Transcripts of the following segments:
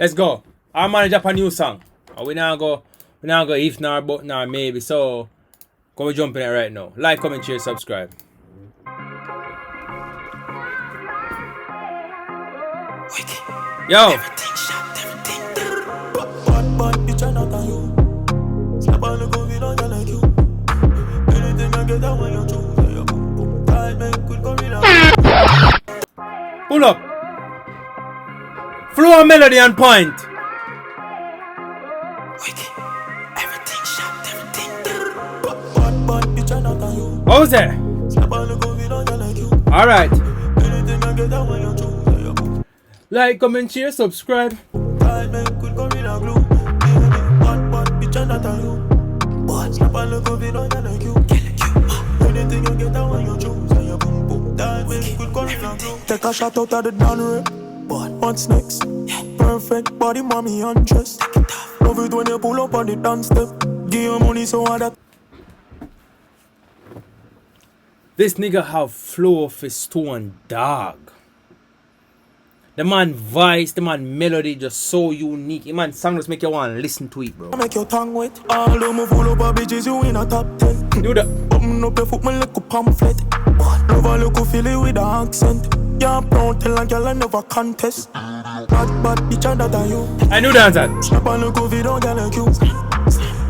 Let's go. Armanii drop a new song. We now go if nor but nor maybe. So come we jump in it right now. Like, comment, share, subscribe. Yo. Pull up. Flow and melody and point. How's that? Alright. Like, comment, share, subscribe. Take a shot out of the down rip. What's next? Perfect body, mommy undressed. Love it when you pull up on the dance step. Give your money so hard that. This nigga have flow of his stone dog. The man voice, the man melody just so unique. The man song just make you want to listen to it, bro. Make your tongue wet. All of my full up of bitches, you in a top 10. Do that. Open up your foot, my little pamphlet. Love a little Philly with an accent. Yeah, proud tell a girl I never contest. Bad bitch and that are you. I knew that. Snap a little video, girl like you.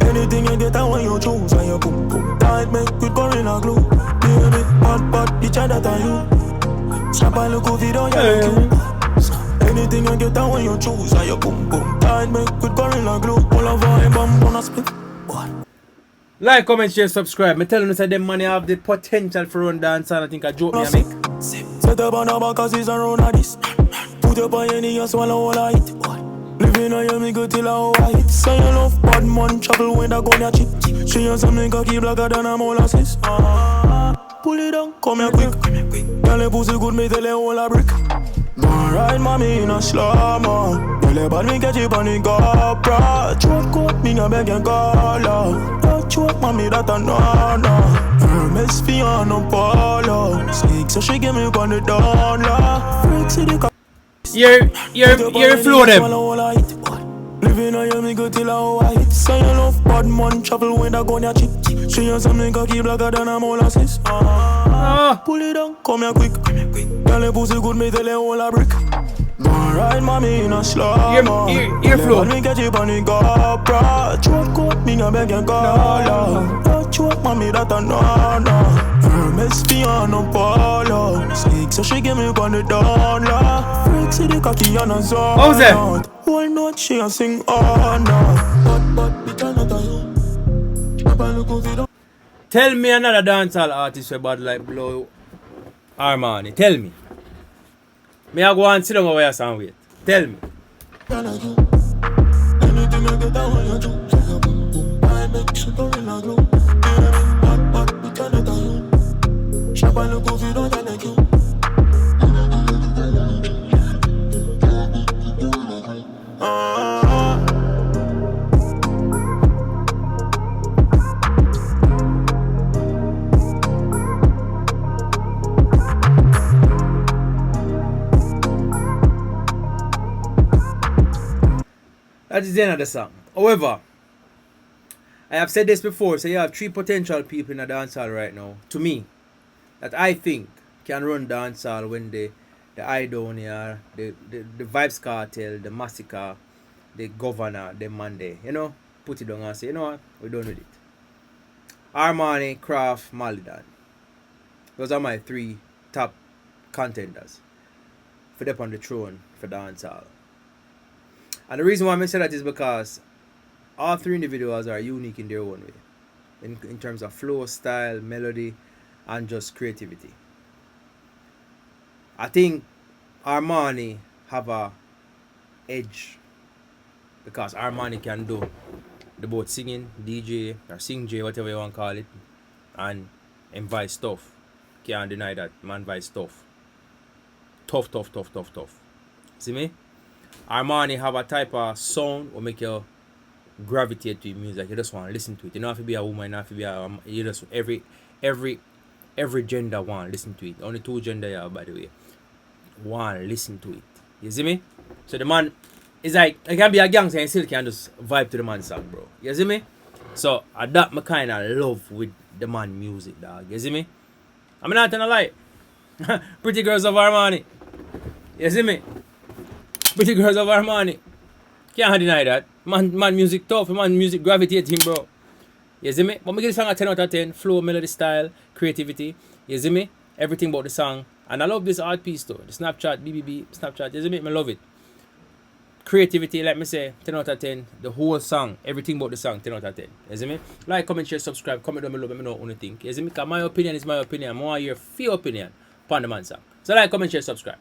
Anything you get, I want you choose. And you boom boom. Tight make with gorilla glue. Baby, bad bitch and that are you. Snap a little video, girl like you. Anything you get, I want you choose. And you boom boom. Tight make with gorilla glue. All of our bomb on a split. Like, comment, share, subscribe. Me telling you that them money have the potential for run dance and I think I joke me I make. Set up on a back cause it's around of this. Put up on your knee and swallow all of it. Living on your me go till I white. Say you love bad man travel when I go near cheap. She has something cocky blacker than a molasses. Pull it down, come here quick. Girl, your pussy good, me tell you all a brick. Don't ride mommy in a slow-mo. Girl, your bad me catch it on the GoPro. Choke out, me no beg your color. Don't choke mommy, that a no-no. Hermes Fiano Polo. Sneak so she give me on the dollar. Freak see the You're flow them. Living on your me go till I white. Say you love bad man travel when I go near cheap. She has something cocky blacker than a molasses. Pull it down, come here quick. Girl, your pussy good, me tell you all a brick. Don't ride mommy in a slow-mo. You're flow. Me catch it on the GoPro. Choke out, me no beg your color. Don't choke mommy, that a no-no. Hermes Fiano Polo. Sneak so she give me on the dollar. Freak see the cocky on a zone. How's that? Whole note she a sing on. But bitch I not a you. Tell me another dancehall artist who bad like blow Armanii. Tell me. Me I go and sit down over here and wait. Tell me. Anything I get, I want you to. I make shit gorilla glue. Bad bitch I not a you. Shop a little video, I like you. That is the end of the song. However, I have said this before, so you have three potential people in the dancehall right now, to me, that I think can run dancehall when the Idonia, the Vibes Cartel, the Masicka, the Governor, the Monday, put it down and say, you know what, we're done with it. Armanii, Craft, Malidan. Those are my three top contenders for them on the throne for dancehall. And the reason why I say that is because all three individuals are unique in their own way. In terms of flow, style, melody, and just creativity. I think Armanii have a edge because Armanii can do the both singing, DJ, or sing J, whatever you want to call it, and voice stuff. Can't deny that, man voice stuff. Tough. See me? Armanii have a type of sound will make you gravitate to music. You just want to listen to it. You don't have to be a woman, you don't have to be a you just every gender want to listen to it. Only two gender you have, by the way. Want to listen to it. You see me? So the man it's like, it can be a gangster and still can just vibe to the man song, bro. You see me? So, that me kind of love with the man music, dog. You see me? I'm not gonna lie. Pretty girls of Armanii. You see me? Pretty girls of Armanii. Can't deny that. Man music tough, man music gravitating, bro. You see me? But me give the song a 10 out of 10. Flow, melody, style, creativity. You see me? Everything about the song. And I love this art piece too. The Snapchat, B.B.B, Snapchat. You see me? I love it. Creativity, let me say, 10 out of 10. The whole song, everything about the song, 10 out of 10. You see me? Like, comment, share, subscribe, comment down below, let me know what you think. You see me? Because my opinion is my opinion. I want to hear your opinion upon the man song. So like, comment, share, subscribe.